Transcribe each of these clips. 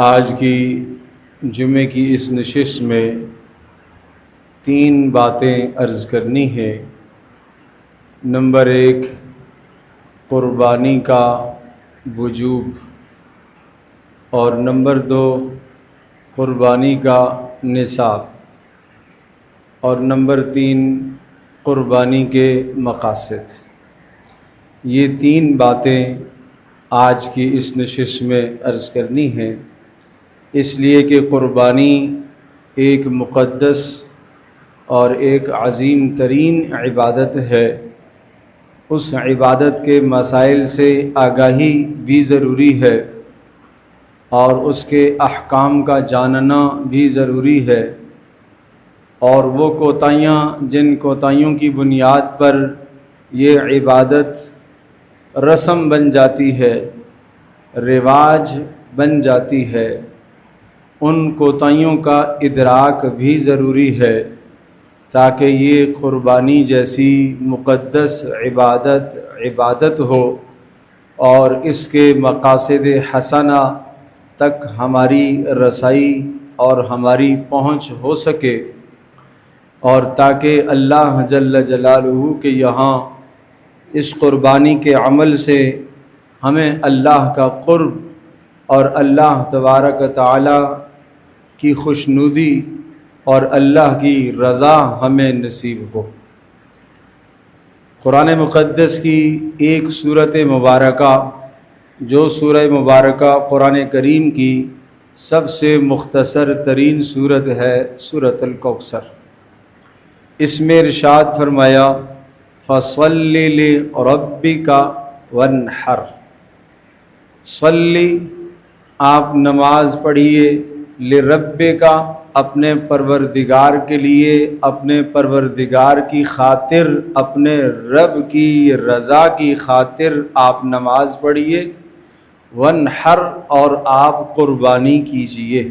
آج کی جمعے کی اس نشست میں 3 باتیں عرض کرنی ہیں۔ نمبر 1، قربانی کا وجوب، اور نمبر 2، قربانی کا نصاب، اور نمبر 3، قربانی کے مقاصد۔ یہ 3 باتیں آج کی اس نشست میں عرض کرنی ہیں، اس لیے کہ قربانی ایک مقدس اور ایک عظیم ترین عبادت ہے۔ اس عبادت کے مسائل سے آگاہی بھی ضروری ہے، اور اس کے احکام کا جاننا بھی ضروری ہے، اور وہ کوتاہیاں جن کوتاہیوں کی بنیاد پر یہ عبادت رسم بن جاتی ہے، رواج بن جاتی ہے، ان کوتاہیوں کا ادراک بھی ضروری ہے، تاکہ یہ قربانی جیسی مقدس عبادت ہو اور اس کے مقاصد حسنہ تک ہماری رسائی اور ہماری پہنچ ہو سکے، اور تاکہ اللہ جل جلالہ کے یہاں اس قربانی کے عمل سے ہمیں اللہ کا قرب اور اللہ تبارک تعالی کی خوشنودی اور اللہ کی رضا ہمیں نصیب ہو۔ قرآن مقدس کی ایک سورت مبارکہ، جو سورہ مبارکہ قرآن کریم کی سب سے مختصر ترین سورت ہے، سورۃ الکوثر۔ اس میں ارشاد فرمایا، فَصَلِّ لِرَبِّكَ وَانْحَرْ۔ صلی، آپ نماز پڑھیے، لربک، اپنے پروردگار کے لیے، اپنے پروردگار کی خاطر، اپنے رب کی رضا کی خاطر آپ نماز پڑھیے، وانحر، اور آپ قربانی کیجئے۔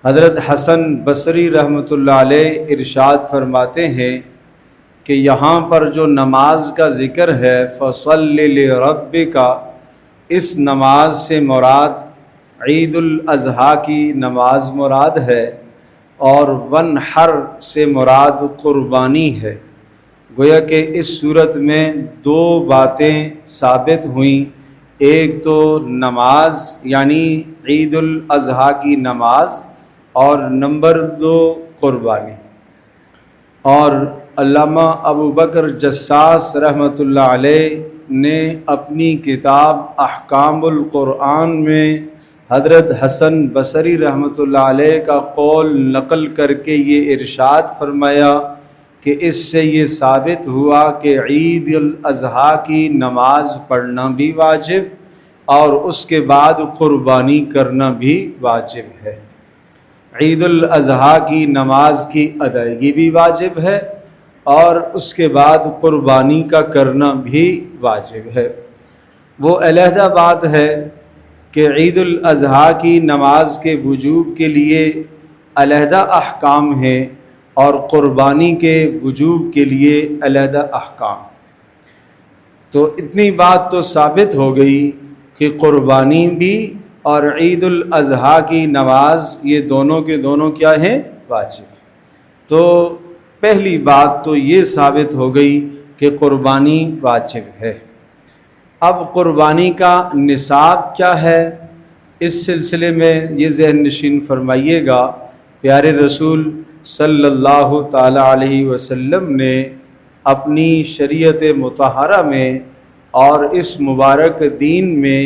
حضرت حسن بصری رحمۃ اللہ علیہ ارشاد فرماتے ہیں کہ یہاں پر جو نماز کا ذکر ہے، فَصَلِّ لِرَبِّكَ، اس نماز سے مراد عید الاضحیٰ کی نماز مراد ہے، اور وانحر سے مراد قربانی ہے۔ گویا کہ اس صورت میں 2 باتیں ثابت ہوئیں، ایک تو نماز یعنی عید الاضحیٰ کی نماز، اور نمبر 2 قربانی۔ اور علامہ ابو بکر جساس رحمۃ اللہ علیہ نے اپنی کتاب احکام القرآن میں حضرت حسن بصری رحمۃ اللہ علیہ کا قول نقل کر کے یہ ارشاد فرمایا کہ اس سے یہ ثابت ہوا کہ عید الاضحیٰ کی نماز پڑھنا بھی واجب، اور اس کے بعد قربانی کرنا بھی واجب ہے۔ عید الاضحیٰ کی نماز کی ادائیگی بھی واجب ہے، اور اس کے بعد قربانی کا کرنا بھی واجب ہے۔ وہ علیحدہ بات ہے کہ عید الاضحیٰ کی نماز کے وجوب کے لیے علیحدہ احکام ہیں، اور قربانی کے وجوب کے لیے علیحدہ احکام۔ تو اتنی بات تو ثابت ہو گئی کہ قربانی بھی اور عید الاضحیٰ کی نماز یہ دونوں کے دونوں کیا ہیں؟ واجب۔ تو پہلی بات تو یہ ثابت ہو گئی کہ قربانی واجب ہے۔ اب قربانی کا نصاب کیا ہے، اس سلسلے میں یہ ذہن نشین فرمائیے گا، پیارے رسول صلی اللہ تعالی علیہ وسلم نے اپنی شریعت مطہرہ میں اور اس مبارک دین میں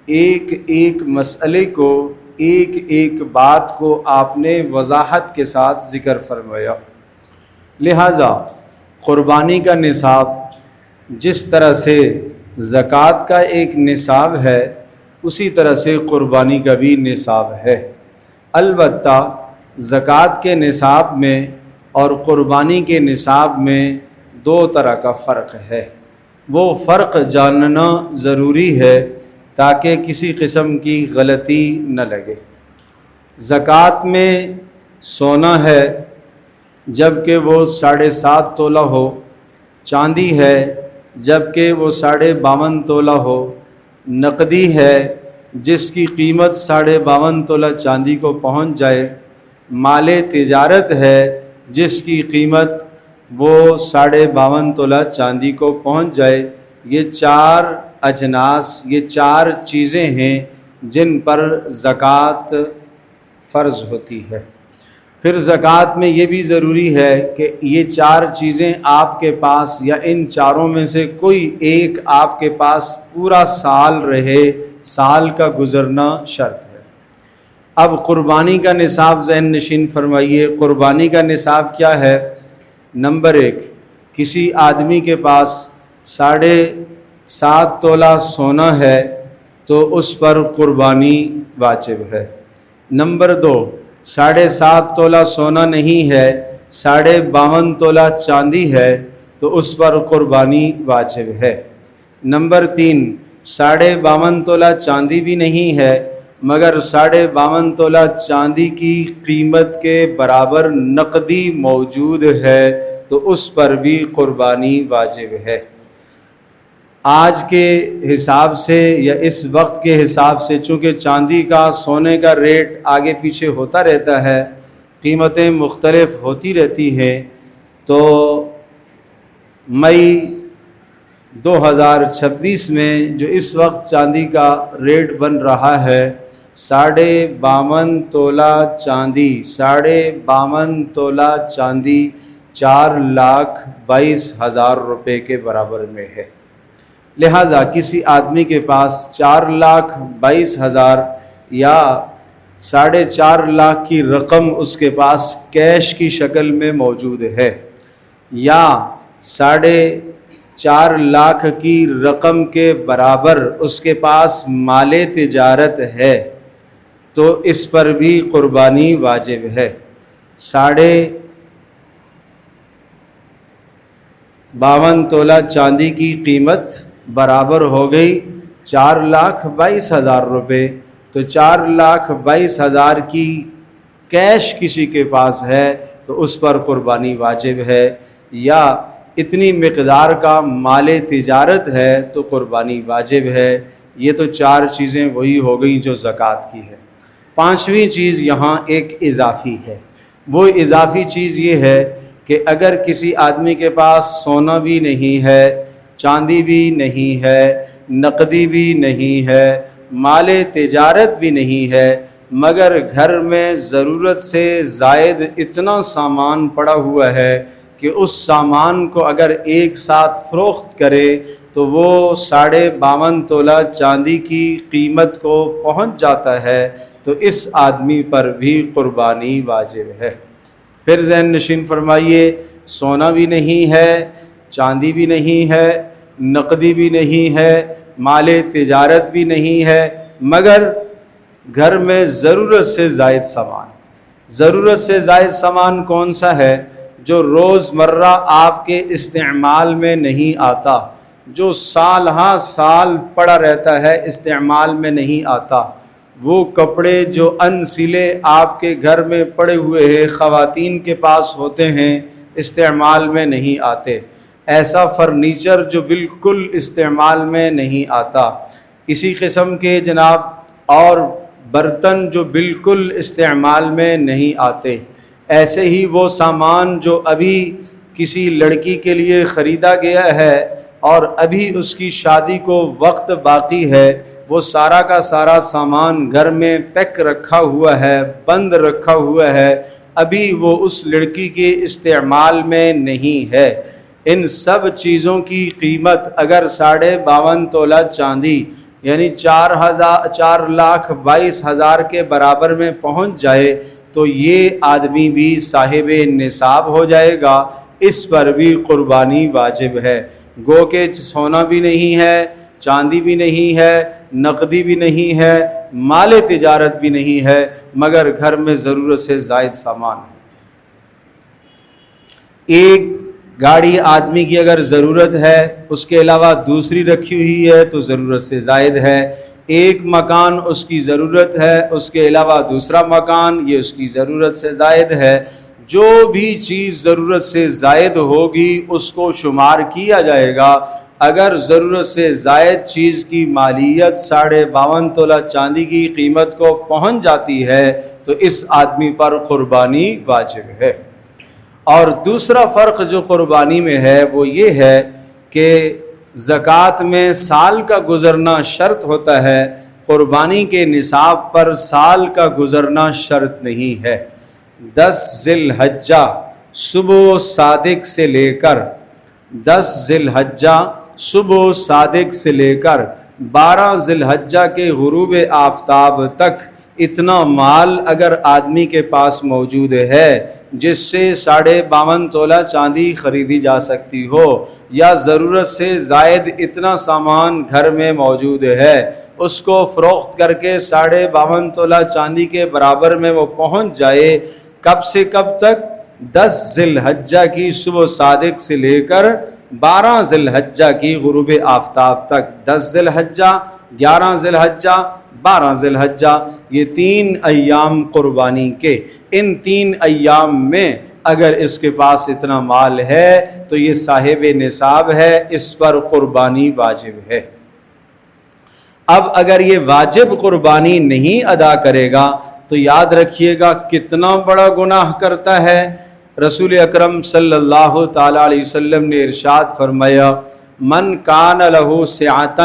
ایک ایک مسئلے کو، ایک ایک بات کو آپ نے وضاحت کے ساتھ ذکر فرمایا۔ لہٰذا قربانی کا نصاب جس طرح سے زکوٰۃ کا ایک نصاب ہے، اسی طرح سے قربانی کا بھی نصاب ہے۔ البتہ زکوٰۃ کے نصاب میں اور قربانی کے نصاب میں 2 طرح کا فرق ہے۔ وہ فرق جاننا ضروری ہے تاکہ کسی قسم کی غلطی نہ لگے۔ زکوٰۃ میں سونا ہے جبکہ وہ 7.5 تولہ ہو، چاندی ہے جبکہ وہ 52.5 تولہ ہو، نقدی ہے جس کی قیمت 52.5 تولہ چاندی کو پہنچ جائے، مال تجارت ہے جس کی قیمت وہ 52.5 تولہ چاندی کو پہنچ جائے۔ یہ 4 اجناس، یہ 4 چیزیں ہیں جن پر زکوٰۃ فرض ہوتی ہے۔ پھر زکوٰۃ میں یہ بھی ضروری ہے کہ یہ 4 چیزیں آپ کے پاس یا ان چاروں میں سے کوئی ایک آپ کے پاس پورا سال رہے، سال کا گزرنا شرط ہے۔ اب قربانی کا نصاب ذہن نشین فرمائیے۔ قربانی کا نصاب کیا ہے؟ نمبر 1، کسی آدمی کے پاس 7.5 تولہ سونا ہے تو اس پر قربانی واجب ہے۔ نمبر 2، 7.5 تولہ سونا نہیں ہے، 52.5 تولہ چاندی ہے تو اس پر قربانی واجب ہے۔ نمبر 3، 52.5 تولہ چاندی بھی نہیں ہے مگر 52.5 تولہ چاندی کی قیمت کے برابر نقدی موجود ہے تو اس پر بھی قربانی واجب ہے۔ آج کے حساب سے یا اس وقت کے حساب سے چونکہ چاندی کا، سونے کا ریٹ آگے پیچھے ہوتا رہتا ہے، قیمتیں مختلف ہوتی رہتی ہیں، تو مئی 2026 میں جو اس وقت چاندی کا ریٹ بن رہا ہے 52.5 تولہ چاندی، 52.5 تولہ چاندی 4,22,000 روپے کے برابر میں ہے۔ لہٰذا کسی آدمی کے پاس 4,22,000 یا 4.5 لاکھ کی رقم اس کے پاس کیش کی شکل میں موجود ہے، یا 4.5 لاکھ کی رقم کے برابر اس کے پاس مال تجارت ہے تو اس پر بھی قربانی واجب ہے۔ 52.5 تولہ چاندی کی قیمت برابر ہو گئی 4,22,000 روپے، تو 4,22,000 کی کیش کسی کے پاس ہے تو اس پر قربانی واجب ہے، یا اتنی مقدار کا مال تجارت ہے تو قربانی واجب ہے۔ یہ تو 4 چیزیں وہی ہو گئیں جو زکوٰۃ کی ہے۔ 5ویں چیز یہاں ایک اضافی ہے۔ وہ اضافی چیز یہ ہے کہ اگر کسی آدمی کے پاس سونا بھی نہیں ہے، چاندی بھی نہیں ہے، نقدی بھی نہیں ہے، مال تجارت بھی نہیں ہے، مگر گھر میں ضرورت سے زائد اتنا سامان پڑا ہوا ہے کہ اس سامان کو اگر ایک ساتھ فروخت کرے تو وہ 52.5 تولہ چاندی کی قیمت کو پہنچ جاتا ہے، تو اس آدمی پر بھی قربانی واجب ہے۔ پھر ذہن نشین فرمائیے، سونا بھی نہیں ہے، چاندی بھی نہیں ہے، نقدی بھی نہیں ہے، مال تجارت بھی نہیں ہے، مگر گھر میں ضرورت سے زائد سامان۔ ضرورت سے زائد سامان کون سا ہے؟ جو روز مرہ آپ کے استعمال میں نہیں آتا، جو سال ہاں سال پڑا رہتا ہے، استعمال میں نہیں آتا۔ وہ کپڑے جو ان سلے آپ کے گھر میں پڑے ہوئے ہیں، خواتین کے پاس ہوتے ہیں، استعمال میں نہیں آتے۔ ایسا فرنیچر جو بالکل استعمال میں نہیں آتا، اسی قسم کے جناب اور برتن جو بالکل استعمال میں نہیں آتے۔ ایسے ہی وہ سامان جو ابھی کسی لڑکی کے لیے خریدا گیا ہے اور ابھی اس کی شادی کو وقت باقی ہے، وہ سارا کا سارا سامان گھر میں پیک رکھا ہوا ہے، بند رکھا ہوا ہے، ابھی وہ اس لڑکی کے استعمال میں نہیں ہے۔ ان سب چیزوں کی قیمت اگر 52.5 تولہ چاندی یعنی 4,22,000 کے برابر میں پہنچ جائے تو یہ آدمی بھی صاحب نصاب ہو جائے گا، اس پر بھی قربانی واجب ہے۔ گو کہ سونا بھی نہیں ہے، چاندی بھی نہیں ہے، نقدی بھی نہیں ہے، مال تجارت بھی نہیں ہے، مگر گھر میں ضرورت سے زائد سامان ہے۔ ایک گاڑی آدمی کی اگر ضرورت ہے، اس کے علاوہ دوسری رکھی ہوئی ہے تو ضرورت سے زائد ہے۔ ایک مکان اس کی ضرورت ہے، اس کے علاوہ دوسرا مکان، یہ اس کی ضرورت سے زائد ہے۔ جو بھی چیز ضرورت سے زائد ہوگی اس کو شمار کیا جائے گا اگر ضرورت سے زائد چیز کی مالیت 52.5 تولہ چاندی کی قیمت کو پہنچ جاتی ہے تو اس آدمی پر قربانی واجب ہے۔ اور دوسرا فرق جو قربانی میں ہے وہ یہ ہے کہ زکوٰۃ میں سال کا گزرنا شرط ہوتا ہے، قربانی کے نصاب پر سال کا گزرنا شرط نہیں ہے۔ 10 ذی الحجہ صبح صادق سے لے کر 10 ذی الحجہ صبح صادق سے لے کر 12 ذی الحجہ کے غروب آفتاب تک اتنا مال اگر آدمی کے پاس موجود ہے جس سے 52.5 تولہ چاندی خریدی جا سکتی ہو، یا ضرورت سے زائد اتنا سامان گھر میں موجود ہے، اس کو فروخت کر کے 52.5 تولہ چاندی کے برابر میں وہ پہنچ جائے، کب سے کب تک؟ 10 ذی الحجہ کی صبح صادق سے لے کر 12 ذی الحجہ کی غروب آفتاب تک۔ 10 ذی الحجہ، 11 ذی الحجہ، 12 ذی الحجہ، یہ 3 ایام قربانی کے، ان 3 ایام میں اگر اس کے پاس اتنا مال ہے تو یہ صاحب نصاب ہے، اس پر قربانی واجب ہے۔ اب اگر یہ واجب قربانی نہیں ادا کرے گا تو یاد رکھیے گا کتنا بڑا گناہ کرتا ہے۔ رسول اکرم صلی اللہ تعالی علیہ وسلم نے ارشاد فرمایا، من کان لہ سعۃ،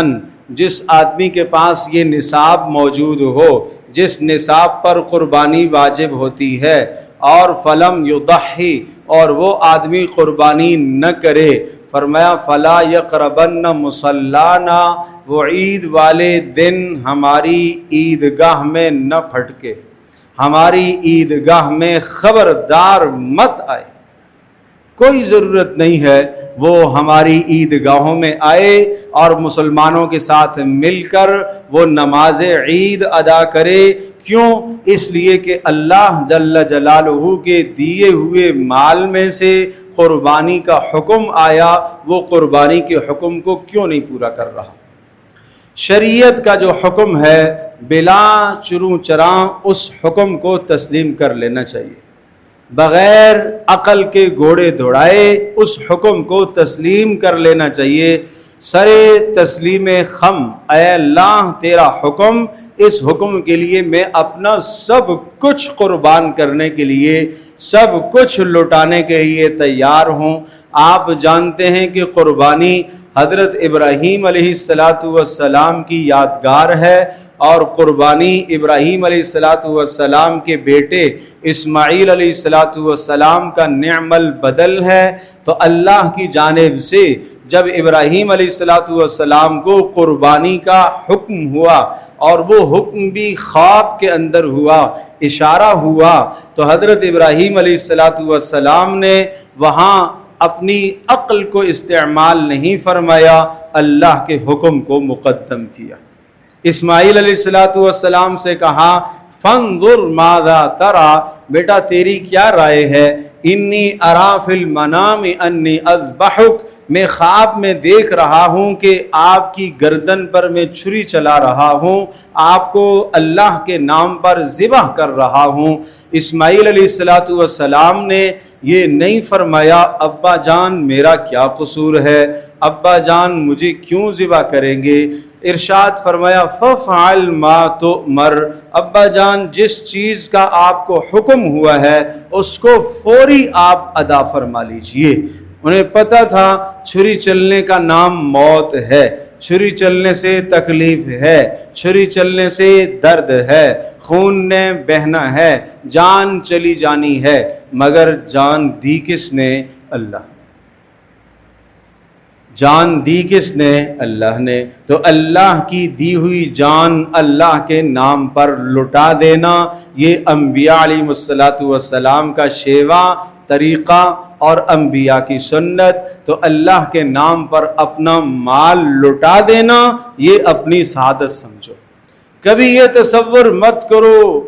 جس آدمی کے پاس یہ نصاب موجود ہو، جس نصاب پر قربانی واجب ہوتی ہے، اور فلم یضحی، اور وہ آدمی قربانی نہ کرے، فرمایا فلا یقربن مصلانا، وہ عید والے دن ہماری عیدگاہ میں نہ پھٹکے، ہماری عیدگاہ میں خبردار مت آئے۔ کوئی ضرورت نہیں ہے وہ ہماری عیدگاہوں میں آئے اور مسلمانوں کے ساتھ مل کر وہ نماز عید ادا کرے۔ کیوں؟ اس لیے کہ اللہ جل جلالہ کے دیے ہوئے مال میں سے قربانی کا حکم آیا، وہ قربانی کے حکم کو کیوں نہیں پورا کر رہا؟ شریعت کا جو حکم ہے بلا چروں چراں اس حکم کو تسلیم کر لینا چاہیے، بغیر عقل کے گھوڑے دوڑائے اس حکم کو تسلیم کر لینا چاہیے۔ سرے تسلیم خم، اے اللہ تیرا حکم، اس حکم کے لیے میں اپنا سب کچھ قربان کرنے کے لیے، سب کچھ لٹانے کے لیے تیار ہوں۔ آپ جانتے ہیں کہ قربانی حضرت ابراہیم علیہ السلام کی یادگار ہے، اور قربانی ابراہیم علیہ السلام کے بیٹے اسماعیل علیہ السلام کا نعم البدل ہے۔ تو اللہ کی جانب سے جب ابراہیم علیہ السلام کو قربانی کا حکم ہوا، اور وہ حکم بھی خواب کے اندر ہوا، اشارہ ہوا، تو حضرت ابراہیم علیہ السلام نے وہاں اپنی عقل کو استعمال نہیں فرمایا، اللہ کے حکم کو مقدم کیا۔ اسماعیل علیہ السلام سے کہا فانظر ماذا ترى، بیٹا تیری کیا رائے ہے؟ انی ارا فی المنام انی اذبحک، میں خواب میں دیکھ رہا ہوں کہ آپ کی گردن پر میں چھری چلا رہا ہوں، آپ کو اللہ کے نام پر ذبح کر رہا ہوں۔ اسماعیل علیہ السلام نے یہ نہیں فرمایا ابا جان میرا کیا قصور ہے، ابا جان مجھے کیوں ذبح کریں گے؟ ارشاد فرمایا ففعل ما تؤمر، ابا جان جس چیز کا آپ کو حکم ہوا ہے اس کو فوری آپ ادا فرما لیجئے۔ انہیں پتہ تھا چھری چلنے کا نام موت ہے، چھری چلنے سے تکلیف ہے، چھری چلنے سے درد ہے، خون نے بہنا ہے، جان چلی جانی ہے، مگر جان دی کس نے؟ اللہ۔ جان دی کس نے؟ اللہ نے۔ تو اللہ کی دی ہوئی جان اللہ کے نام پر لٹا دینا، یہ انبیاء علیہ السلام کا شیوا طریقہ اور انبیاء کی سنت۔ تو اللہ کے نام پر اپنا مال لٹا دینا یہ اپنی سعادت سمجھو۔ کبھی یہ تصور مت کرو،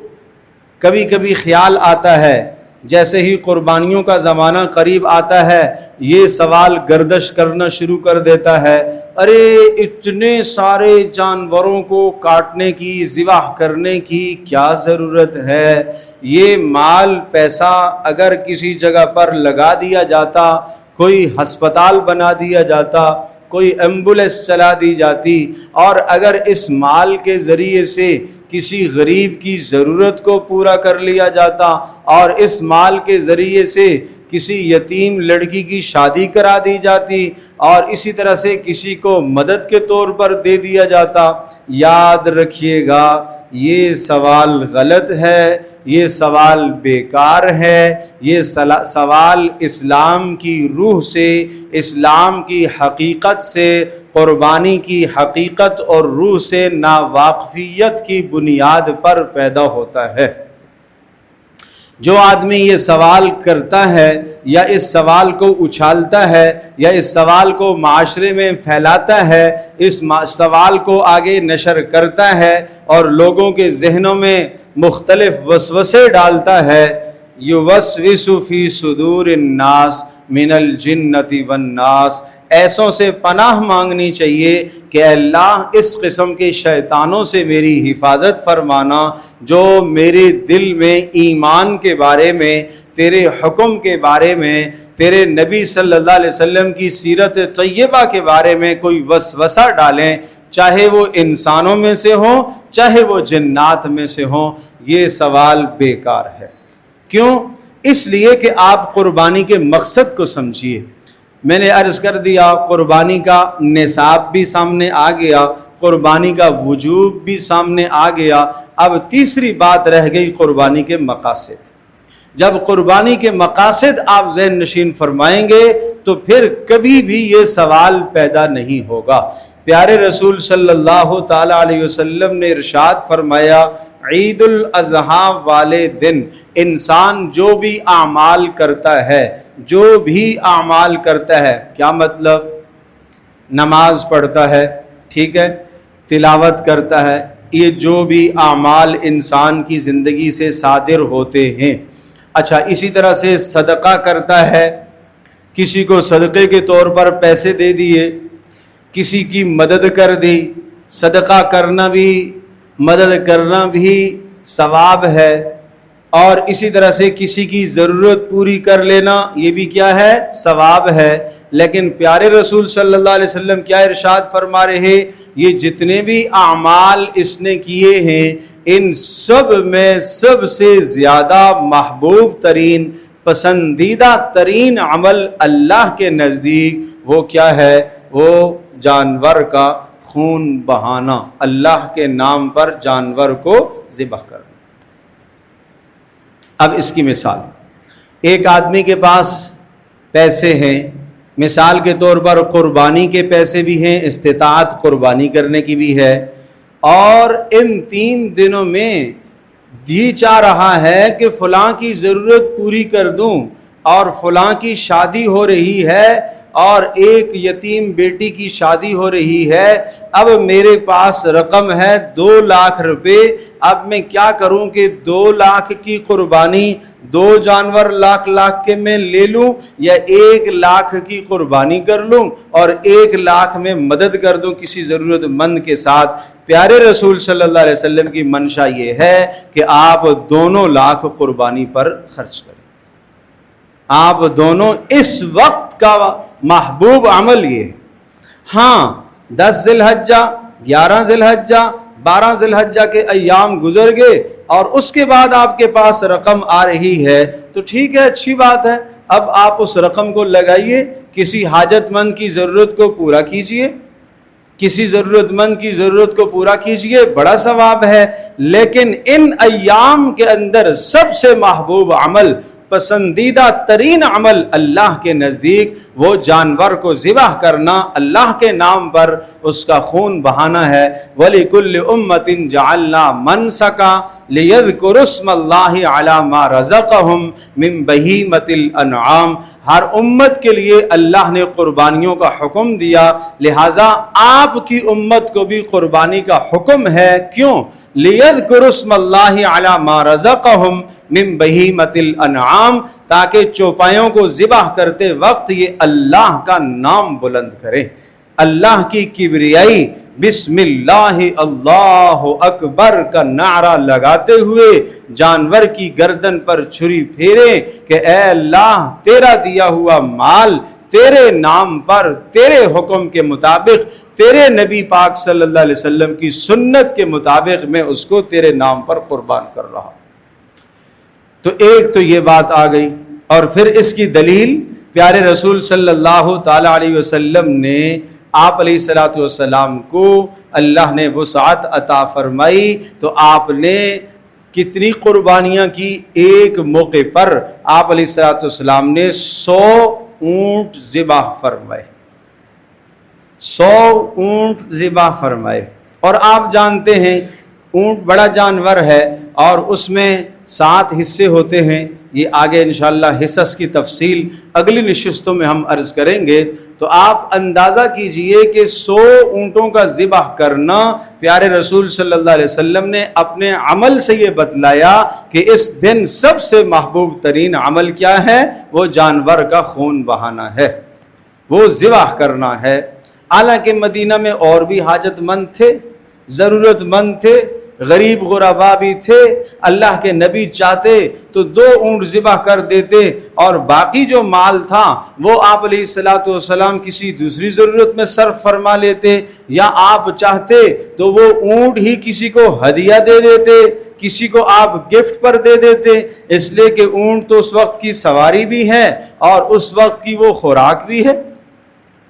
کبھی کبھی خیال آتا ہے جیسے ہی قربانیوں کا زمانہ قریب آتا ہے یہ سوال گردش کرنا شروع کر دیتا ہے، ارے اتنے سارے جانوروں کو کاٹنے کی، ذبح کرنے کی کیا ضرورت ہے؟ یہ مال پیسہ اگر کسی جگہ پر لگا دیا جاتا کوئی ہسپتال بنا دیا جاتا، کوئی ایمبولینس چلا دی جاتی، اور اگر اس مال کے ذریعے سے کسی غریب کی ضرورت کو پورا کر لیا جاتا، اور اس مال کے ذریعے سے کسی یتیم لڑکی کی شادی کرا دی جاتی، اور اسی طرح سے کسی کو مدد کے طور پر دے دیا جاتا، یاد رکھیے گا یہ سوال غلط ہے، یہ سوال بیکار ہے، یہ سوال اسلام کی روح سے، اسلام کی حقیقت سے، قربانی کی حقیقت اور روح سے ناواقفیت کی بنیاد پر پیدا ہوتا ہے۔ جو آدمی یہ سوال کرتا ہے یا اس سوال کو اچھالتا ہے یا اس سوال کو معاشرے میں پھیلاتا ہے، اس سوال کو آگے نشر کرتا ہے اور لوگوں کے ذہنوں میں مختلف وسوسے ڈالتا ہے، یوسوس فی صدور الناس من الجنۃ والناس، ایسوں سے پناہ مانگنی چاہیے کہ اللہ اس قسم کے شیطانوں سے میری حفاظت فرمانا جو میرے دل میں ایمان کے بارے میں، تیرے حکم کے بارے میں، تیرے نبی صلی اللہ علیہ وسلم کی سیرت طیبہ کے بارے میں کوئی وسوسہ ڈالیں، چاہے وہ انسانوں میں سے ہوں چاہے وہ جنات میں سے ہوں۔ یہ سوال بیکار ہے۔ کیوں؟ اس لیے کہ آپ قربانی کے مقصد کو سمجھیے۔ میں نے عرض کر دیا قربانی کا نصاب بھی سامنے آ گیا، قربانی کا وجوب بھی سامنے آ گیا، اب تیسری بات رہ گئی قربانی کے مقاصد۔ جب قربانی کے مقاصد آپ ذہن نشین فرمائیں گے تو پھر کبھی بھی یہ سوال پیدا نہیں ہوگا۔ پیارے رسول صلی اللہ تعالی علیہ وسلم نے ارشاد فرمایا، عید الاضحیٰ والے دن انسان جو بھی اعمال کرتا ہے، جو بھی اعمال کرتا ہے، کیا مطلب؟ نماز پڑھتا ہے، ٹھیک ہے، تلاوت کرتا ہے، یہ جو بھی اعمال انسان کی زندگی سے صادر ہوتے ہیں۔ اچھا، اسی طرح سے صدقہ کرتا ہے، کسی کو صدقے کے طور پر پیسے دے دیے، کسی کی مدد کر دی، صدقہ کرنا بھی مدد کرنا بھی ثواب ہے، اور اسی طرح سے کسی کی ضرورت پوری کر لینا یہ بھی کیا ہے؟ ثواب ہے۔ لیکن پیارے رسول صلی اللہ علیہ وسلم کیا ارشاد فرما رہے؟ یہ جتنے بھی اعمال اس نے کیے ہیں ان سب میں سب سے زیادہ محبوب ترین، پسندیدہ ترین عمل اللہ کے نزدیک وہ کیا ہے؟ وہ جانور کا خون بہانا، اللہ کے نام پر جانور کو ذبح کرنا۔ اب اس کی مثال، ایک آدمی کے پاس پیسے ہیں، مثال کے طور پر قربانی کے پیسے بھی ہیں، استطاعت قربانی کرنے کی بھی ہے، اور ان 3 دنوں میں جی چاہ رہا ہے کہ فلاں کی ضرورت پوری کر دوں، اور فلاں کی شادی ہو رہی ہے، اور ایک یتیم بیٹی کی شادی ہو رہی ہے، اب میرے پاس رقم ہے 2 لاکھ روپے، اب میں کیا کروں کہ 2 لاکھ کی قربانی 2 جانور لاکھ کے میں لے لوں، یا 1 لاکھ کی قربانی کر لوں اور 1 لاکھ میں مدد کر دوں کسی ضرورت مند کے ساتھ؟ پیارے رسول صلی اللہ علیہ وسلم کی منشا یہ ہے کہ آپ دونوں لاکھ قربانی پر خرچ کریں۔ آپ دونوں اس وقت کا محبوب عمل یہ ہے۔ ہاں 10 ذی الحجہ، 11 ذی الحجہ، 12 ذی الحجہ کے ایام گزر گئے اور اس کے بعد آپ کے پاس رقم آ رہی ہے تو ٹھیک ہے، اچھی بات ہے، اب آپ اس رقم کو لگائیے، کسی حاجت مند کی ضرورت کو پورا کیجئے، کسی ضرورت مند کی ضرورت کو پورا کیجئے، بڑا ثواب ہے۔ لیکن ان ایام کے اندر سب سے محبوب عمل، پسندیدہ ترین عمل اللہ کے نزدیک وہ جانور کو ذبح کرنا، اللہ کے نام پر اس کا خون بہانا ہے۔ وَلِكُلِّ أُمَّةٍ جَعَلْنَا مَنْسَكًا لِيَذْكُرُوا اسْمَ اللَّهِ عَلَى مَا رَزَقَهُمْ مِنْ بَهِيمَةِ الْأَنْعَامِ، ہر امت کے لیے اللہ نے قربانیوں کا حکم دیا، لہٰذا آپ کی امت کو بھی قربانی کا حکم ہے۔ کیوں؟ لِيَذْكُرُوا اسْمَ اللَّهِ عَلَى مَا رَزَقَهُمْ من بہیمت الانعام، تاکہ چوپایوں کو ذبح کرتے وقت یہ اللہ کا نام بلند کریں، اللہ کی کبریائی، بسم اللہ اللہ اکبر کا نعرہ لگاتے ہوئے جانور کی گردن پر چھری پھیریں کہ اے اللہ، تیرا دیا ہوا مال، تیرے نام پر، تیرے حکم کے مطابق، تیرے نبی پاک صلی اللہ علیہ وسلم کی سنت کے مطابق میں اس کو تیرے نام پر قربان کر رہا۔ تو ایک تو یہ بات آ گئی، اور پھر اس کی دلیل پیارے رسول صلی اللہ تعالی علیہ وسلم نے آپ علیہ الصلوۃ والسلام کو اللہ نے وسعت عطا فرمائی، تو آپ نے کتنی قربانیاں کی؟ ایک موقع پر آپ علیہ الصلوۃ والسلام نے 100 اونٹ ذبح فرمائے، 100 اونٹ ذبح فرمائے۔ اور آپ جانتے ہیں اونٹ بڑا جانور ہے اور اس میں 7 حصے ہوتے ہیں، یہ آگے انشاءاللہ حصص کی تفصیل اگلی نشستوں میں ہم عرض کریں گے۔ تو آپ اندازہ کیجئے کہ 100 اونٹوں کا ذبح کرنا، پیارے رسول صلی اللہ علیہ وسلم نے اپنے عمل سے یہ بتلایا کہ اس دن سب سے محبوب ترین عمل کیا ہے؟ وہ جانور کا خون بہانا ہے، وہ ذبح کرنا ہے۔ حالانکہ مدینہ میں اور بھی حاجت مند تھے، ضرورت مند تھے، غریب غربا بھی تھے۔ اللہ کے نبی چاہتے تو 2 اونٹ ذبح کر دیتے اور باقی جو مال تھا وہ آپ علیہ الصلوۃ والسلام کسی دوسری ضرورت میں صرف فرما لیتے، یا آپ چاہتے تو وہ اونٹ ہی کسی کو ہدیہ دے دیتے، کسی کو آپ گفٹ پر دے دیتے، اس لیے کہ اونٹ تو اس وقت کی سواری بھی ہے اور اس وقت کی وہ خوراک بھی ہے۔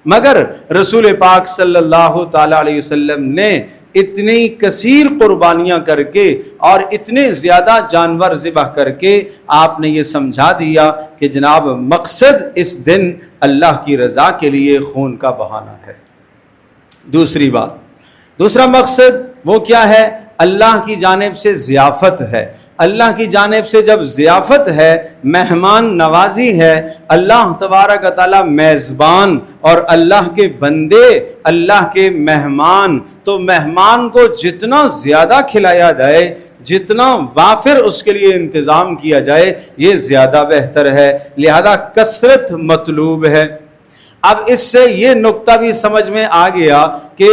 مگر رسول پاک صلی اللہ تعالی علیہ وسلم نے اتنی کثیر قربانیاں کر کے اور اتنے زیادہ جانور ذبح کر کے آپ نے یہ سمجھا دیا کہ جناب مقصد اس دن اللہ کی رضا کے لیے خون کا بہانا ہے۔ دوسرا مقصد وہ کیا ہے؟ اللہ کی جانب سے ضیافت ہے۔ اللہ کی جانب سے جب ضیافت ہے، مہمان نوازی ہے، اللہ تبارک و تعالی میزبان اور اللہ کے بندے اللہ کے مہمان، تو مہمان کو جتنا زیادہ کھلایا جائے، جتنا وافر اس کے لیے انتظام کیا جائے، یہ زیادہ بہتر ہے، لہذا کثرت مطلوب ہے۔ اب اس سے یہ نقطہ بھی سمجھ میں آ گیا کہ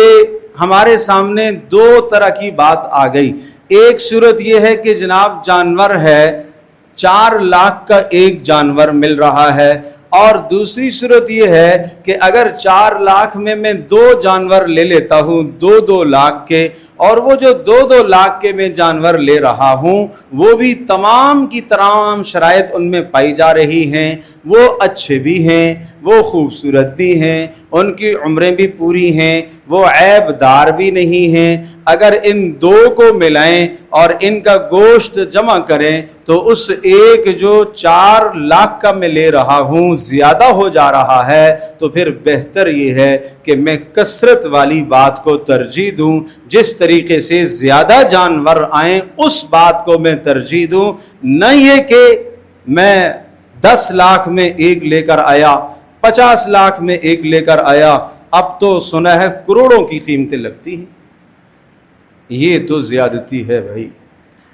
ہمارے سامنے 2 طرح کی بات آ گئی۔ ایک صورت یہ ہے کہ جناب جانور ہے، 4 لاکھ کا ایک جانور مل رہا ہے، اور دوسری صورت یہ ہے کہ اگر 4 لاکھ میں 2 جانور لے لیتا ہوں 2 لاکھ کے، اور وہ جو 2 لاکھ کے میں جانور لے رہا ہوں وہ بھی تمام کی تمام شرائط ان میں پائی جا رہی ہیں، وہ اچھے بھی ہیں، وہ خوبصورت بھی ہیں، ان کی عمریں بھی پوری ہیں، وہ عیب دار بھی نہیں ہیں، اگر ان 2 کو ملائیں اور ان کا گوشت جمع کریں تو اس ایک جو 4 لاکھ کا میں لے رہا ہوں زیادہ ہو جا رہا ہے، تو پھر بہتر یہ ہے کہ میں کثرت والی بات کو ترجیح دوں، جس طریقے سے زیادہ جانور آئیں اس بات کو میں ترجیح دوں، نہ یہ کہ میں 10 لاکھ میں ایک لے کر آیا، 50 لاکھ میں ایک لے کر آیا، اب تو سنا ہے کروڑوں کی قیمتیں لگتی ہیں۔ یہ تو زیادتی ہے بھائی،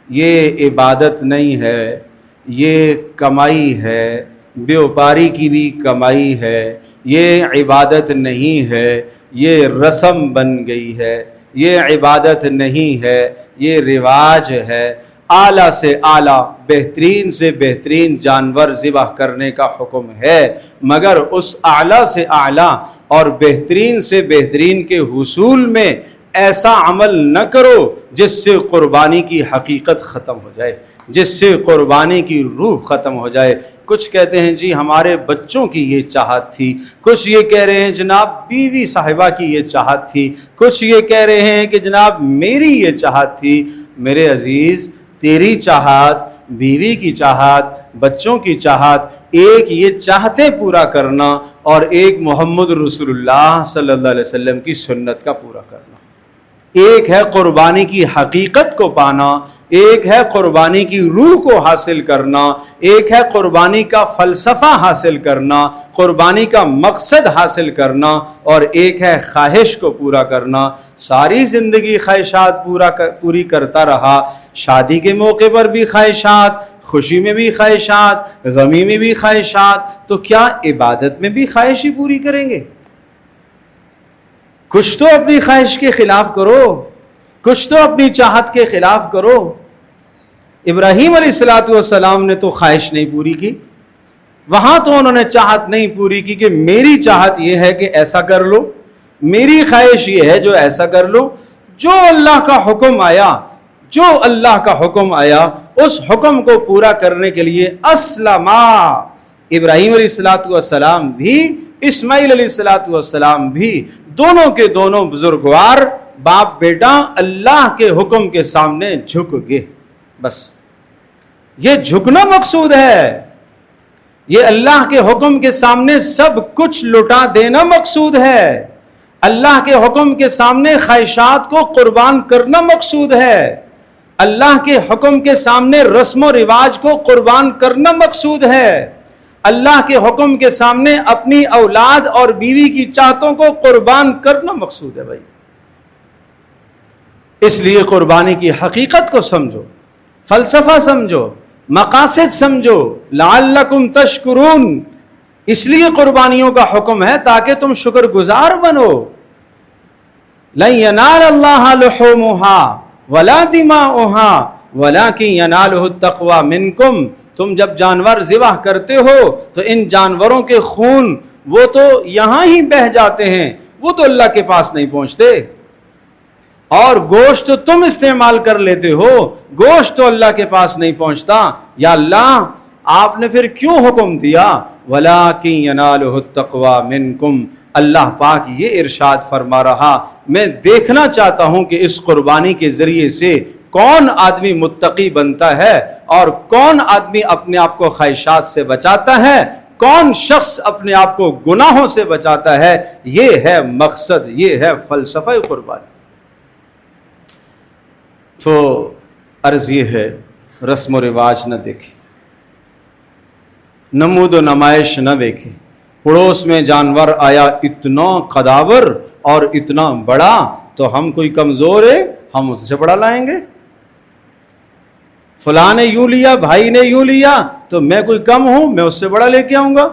یہ عبادت نہیں ہے، یہ کمائی ہے، بیوپاری کی بھی کمائی ہے، یہ عبادت نہیں ہے، یہ رسم بن گئی ہے، یہ عبادت نہیں ہے، یہ رواج ہے۔ اعلیٰ سے اعلیٰ، بہترین سے بہترین جانور ذبح کرنے کا حکم ہے، مگر اس اعلیٰ سے اعلیٰ اور بہترین سے بہترین کے حصول میں ایسا عمل نہ کرو جس سے قربانی کی حقیقت ختم ہو جائے، جس سے قربانی کی روح ختم ہو جائے۔ کچھ کہتے ہیں جی ہمارے بچوں کی یہ چاہت تھی، کچھ یہ کہہ رہے ہیں جناب بیوی صاحبہ کی یہ چاہت تھی، کچھ یہ کہہ رہے ہیں کہ جناب میری یہ چاہت تھی۔ میرے عزیز، تیری چاہت، بیوی کی چاہت، بچوں کی چاہت، ایک یہ چاہتے پورا کرنا اور ایک محمد رسول اللہ صلی اللہ علیہ وسلم کی سنت کا پورا کرنا۔ ایک ہے قربانی کی حقیقت کو پانا، ایک ہے قربانی کی روح کو حاصل کرنا، ایک ہے قربانی کا فلسفہ حاصل کرنا، قربانی کا مقصد حاصل کرنا، اور ایک ہے خواہش کو پورا کرنا۔ ساری زندگی خواہشات پوری کرتا رہا، شادی کے موقع پر بھی خواہشات، خوشی میں بھی خواہشات، غمی میں بھی خواہشات، تو کیا عبادت میں بھی خواہش ہی پوری کریں گے؟ کچھ تو اپنی خواہش کے خلاف کرو، کچھ تو اپنی چاہت کے خلاف کرو۔ ابراہیم علیہ السلام نے تو خواہش نہیں پوری کی، وہاں تو انہوں نے چاہت نہیں پوری کی کہ میری چاہت یہ ہے کہ ایسا کر لو، میری خواہش یہ ہے جو ایسا کر لو. جو اللہ کا حکم آیا، جو اللہ کا حکم آیا اس حکم کو پورا کرنے کے لیے اسلما، ابراہیم علیہ السلام بھی، اسماعیل علیہ السلام بھی، دونوں کے دونوں بزرگوار باپ بیٹا اللہ کے حکم کے سامنے جھک گئے. بس یہ جھکنا مقصود ہے، یہ اللہ کے حکم کے سامنے سب کچھ لٹا دینا مقصود ہے، اللہ کے حکم کے سامنے خواہشات کو قربان کرنا مقصود ہے، اللہ کے حکم کے سامنے رسم و رواج کو قربان کرنا مقصود ہے، اللہ کے حکم کے سامنے اپنی اولاد اور بیوی کی چاہتوں کو قربان کرنا مقصود ہے. بھائی اس لیے قربانی کی حقیقت کو سمجھو، فلسفہ سمجھو، مقاصد سمجھو، لعلکم تشکرون. اس لیے قربانیوں کا حکم ہے تاکہ تم شکر گزار بنو. لن ینال اللہ لحومها ولا دماؤها ولکن ینالہ التقوی منکم. تم جب جانور ذبح کرتے ہو تو ان جانوروں کے خون وہ تو یہاں ہی بہہ جاتے ہیں، وہ تو اللہ کے پاس نہیں پہنچتے، اور گوشت تم استعمال کر لیتے ہو، گوشت تو اللہ کے پاس نہیں پہنچتا. یا اللہ آپ نے پھر کیوں حکم دیا وَلَٰكِن يَنَالُهُ التَّقْوَىٰ مِنْكُمْ؟ اللہ پاک یہ ارشاد فرما رہا میں دیکھنا چاہتا ہوں کہ اس قربانی کے ذریعے سے کون آدمی متقی بنتا ہے اور کون آدمی اپنے آپ کو خواہشات سے بچاتا ہے، کون شخص اپنے آپ کو گناہوں سے بچاتا ہے. یہ ہے مقصد، یہ ہے فلسفہ قربانی. تو عرض یہ ہے رسم و رواج نہ دیکھیں، نمود و نمائش نہ دیکھیں. پڑوس میں جانور آیا اتنا قداور اور اتنا بڑا تو ہم کوئی کمزور ہے، ہم اس سے بڑا لائیں گے. فلاں نے یوں لیا، بھائی نے یوں لیا تو میں کوئی کم ہوں، میں اس سے بڑا لے کے آؤں گا.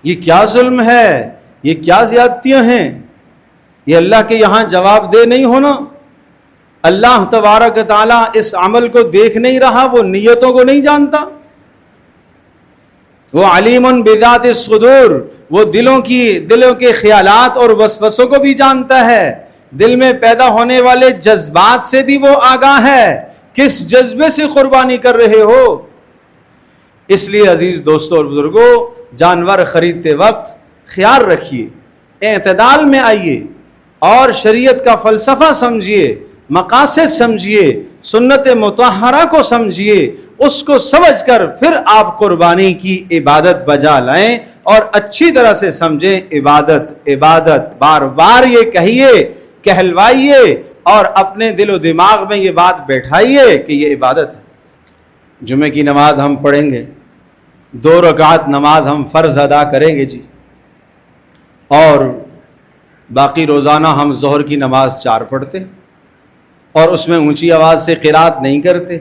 یہ کیا ظلم ہے، یہ کیا زیادتیاں ہیں. یہ اللہ کے یہاں جواب دہ نہیں ہونا. اللہ تبارک تعالیٰ اس عمل کو دیکھ نہیں رہا، وہ نیتوں کو نہیں جانتا. وہ علیم بذات الصدور، وہ دلوں کے خیالات اور وسوسوں کو بھی جانتا ہے، دل میں پیدا ہونے والے جذبات سے بھی وہ آگاہ ہے. کس جذبے سے قربانی کر رہے ہو. اس لیے عزیز دوستوں اور بزرگوں، جانور خریدتے وقت خیال رکھیے، اعتدال میں آئیے اور شریعت کا فلسفہ سمجھیے، مقاصد سمجھیے، سنت مطہرہ کو سمجھیے. اس کو سمجھ کر پھر آپ قربانی کی عبادت بجا لائیں اور اچھی طرح سے سمجھیں. عبادت عبادت بار بار یہ کہیے، کہلوائیے اور اپنے دل و دماغ میں یہ بات بیٹھائیے کہ یہ عبادت ہے. جمعہ کی نماز ہم پڑھیں گے، 2 رکعت نماز ہم فرض ادا کریں گے جی، اور باقی روزانہ ہم ظہر کی نماز 4 پڑھتے اور اس میں اونچی آواز سے قرات نہیں کرتے،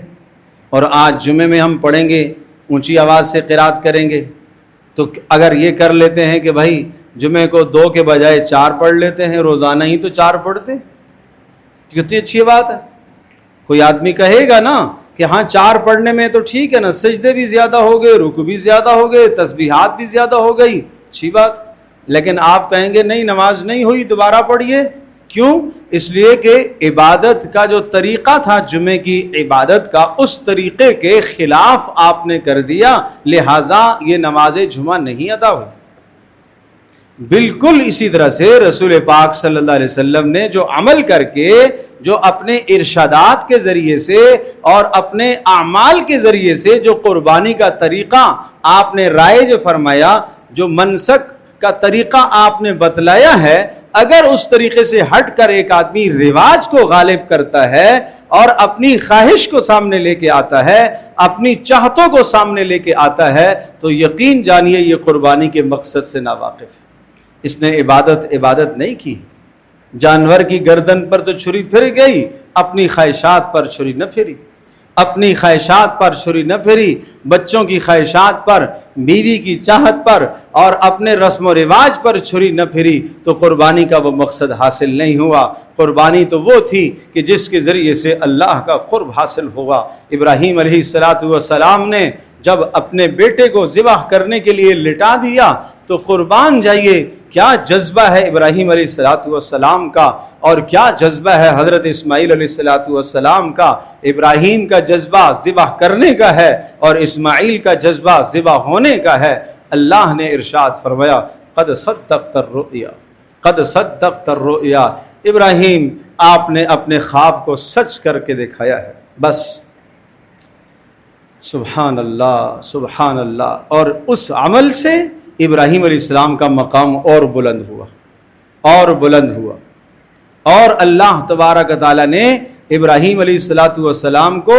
اور آج جمعے میں ہم پڑھیں گے اونچی آواز سے قرات کریں گے. تو اگر یہ کر لیتے ہیں کہ بھائی جمعے کو 2 کے بجائے 4 پڑھ لیتے ہیں، روزانہ ہی تو 4 پڑھتے، کتنی اچھی بات ہے. کوئی آدمی کہے گا نا کہ ہاں 4 پڑھنے میں تو ٹھیک ہے نا، سجدے بھی زیادہ ہو گئے، رکوع بھی زیادہ ہو گئے، تسبیحات بھی زیادہ ہو گئی، اچھی بات. لیکن آپ کہیں گے نہیں نماز نہیں ہوئی، دوبارہ پڑھیے. کیوں؟ اس لیے کہ عبادت کا جو طریقہ تھا جمعے کی عبادت کا، اس طریقے کے خلاف آپ نے کر دیا، لہٰذا یہ نماز جمعہ نہیں ادا ہوئی. بالکل اسی طرح سے رسول پاک صلی اللہ علیہ وسلم نے جو عمل کر کے، جو اپنے ارشادات کے ذریعے سے اور اپنے اعمال کے ذریعے سے جو قربانی کا طریقہ آپ نے رائج فرمایا، جو منسک کا طریقہ آپ نے بتلایا ہے، اگر اس طریقے سے ہٹ کر ایک آدمی رواج کو غالب کرتا ہے اور اپنی خواہش کو سامنے لے کے آتا ہے، اپنی چاہتوں کو سامنے لے کے آتا ہے، تو یقین جانیے یہ قربانی کے مقصد سے ناواقف ہے. اس نے عبادت نہیں کی. جانور کی گردن پر تو چھری پھر گئی، اپنی خواہشات پر چھری نہ پھری. اپنی خواہشات پر چھری نہ پھری، بچوں کی خواہشات پر، بیوی کی چاہت پر اور اپنے رسم و رواج پر چھری نہ پھری، تو قربانی کا وہ مقصد حاصل نہیں ہوا۔ قربانی تو وہ تھی کہ جس کے ذریعے سے اللہ کا قرب حاصل ہوگا۔ ابراہیم علیہ السلام نے جب اپنے بیٹے کو ذبح کرنے کے لیے لٹا دیا تو قربان جائیے، کیا جذبہ ہے ابراہیم علیہ السلام کا، اور کیا جذبہ ہے حضرت اسماعیل علیہ السلام کا۔ ابراہیم کا جذبہ ذبح کرنے کا ہے اور اسماعیل کا جذبہ ذبح ہونے کا ہے۔ اللہ نے ارشاد فرمایا قد صدقت الرؤیا، قد صدقت الرؤیا، ابراہیم آپ نے اپنے خواب کو سچ کر کے دکھایا ہے۔ بس سبحان اللہ سبحان اللہ۔ اور اس عمل سے ابراہیم علیہ السلام کا مقام اور بلند ہوا اور بلند ہوا، اور اللہ تبارک تعالیٰ نے ابراہیم علیہ السلام کو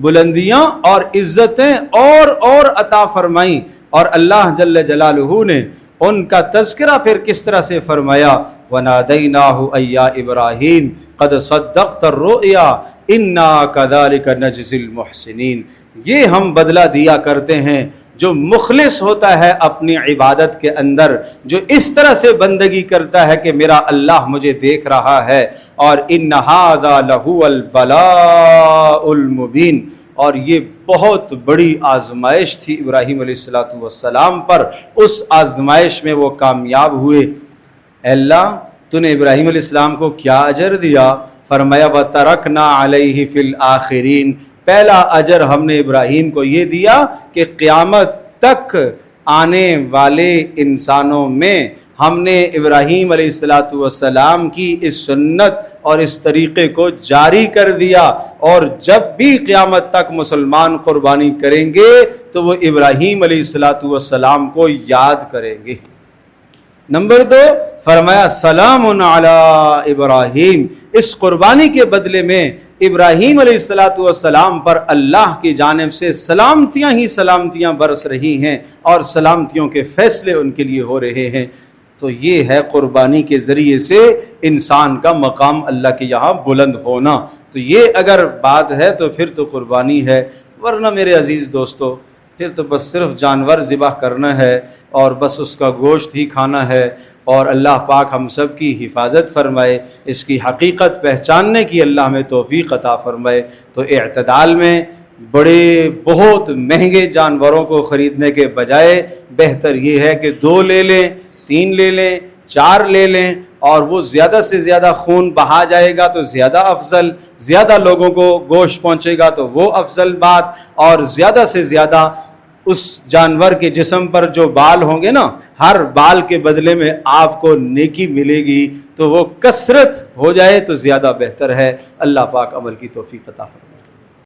بلندیاں اور عزتیں اور عطا فرمائیں، اور اللہ جل جلالہ نے ان کا تذکرہ پھر کس طرح سے فرمایا، وَنَادَيْنَاهُ أَيْ يَا إِبْرَاهِيمُ قَدْ صَدَّقْتَ الرُّؤْيَا إِنَّا كَذَلِكَ نَجْزِي الْمُحْسِنِينَ۔ یہ ہم بدلہ دیا کرتے ہیں جو مخلص ہوتا ہے اپنی عبادت کے اندر، جو اس طرح سے بندگی کرتا ہے کہ میرا اللہ مجھے دیکھ رہا ہے۔ اور إِنَّ هَذَا لَهُوَ الْبَلَاءُ الْمُبِينُ، اور یہ بہت بڑی آزمائش تھی ابراہیم علیہ السلام پر، اس آزمائش میں وہ کامیاب ہوئے۔ اے اللہ تو نے ابراہیم علیہ السلام کو کیا اجر دیا؟ فرمایا وَتَرَكْنَا عَلَيْهِ فِي الْآخِرِينَ، پہلا اجر ہم نے ابراہیم کو یہ دیا کہ قیامت تک آنے والے انسانوں میں ہم نے ابراہیم علیہ السلام کی اس سنت اور اس طریقے کو جاری کر دیا، اور جب بھی قیامت تک مسلمان قربانی کریں گے تو وہ ابراہیم علیہ السلام کو یاد کریں گے۔ نمبر 2 فرمایا سلام علی ابراہیم، اس قربانی کے بدلے میں ابراہیم علیہ السلام پر اللہ کی جانب سے سلامتیاں ہی سلامتیاں برس رہی ہیں اور سلامتیوں کے فیصلے ان کے لیے ہو رہے ہیں۔ تو یہ ہے قربانی کے ذریعے سے انسان کا مقام اللہ کے یہاں بلند ہونا۔ تو یہ اگر بات ہے تو پھر تو قربانی ہے، ورنہ میرے عزیز دوستو پھر تو بس صرف جانور ذبح کرنا ہے اور بس اس کا گوشت ہی کھانا ہے، اور اللہ پاک ہم سب کی حفاظت فرمائے، اس کی حقیقت پہچاننے کی اللہ میں توفیق عطا فرمائے۔ تو اعتدال میں بڑے بہت مہنگے جانوروں کو خریدنے کے بجائے بہتر یہ ہے کہ 2 لے لیں، 3 لے لیں، 4 لے لیں، اور وہ زیادہ سے زیادہ خون بہا جائے گا تو زیادہ افضل، زیادہ لوگوں کو گوشت پہنچے گا تو وہ افضل بات، اور زیادہ سے زیادہ اس جانور کے جسم پر جو بال ہوں گے نا، ہر بال کے بدلے میں آپ کو نیکی ملے گی، تو وہ کثرت ہو جائے تو زیادہ بہتر ہے۔ اللہ پاک عمل کی توفیق عطا فرمائے۔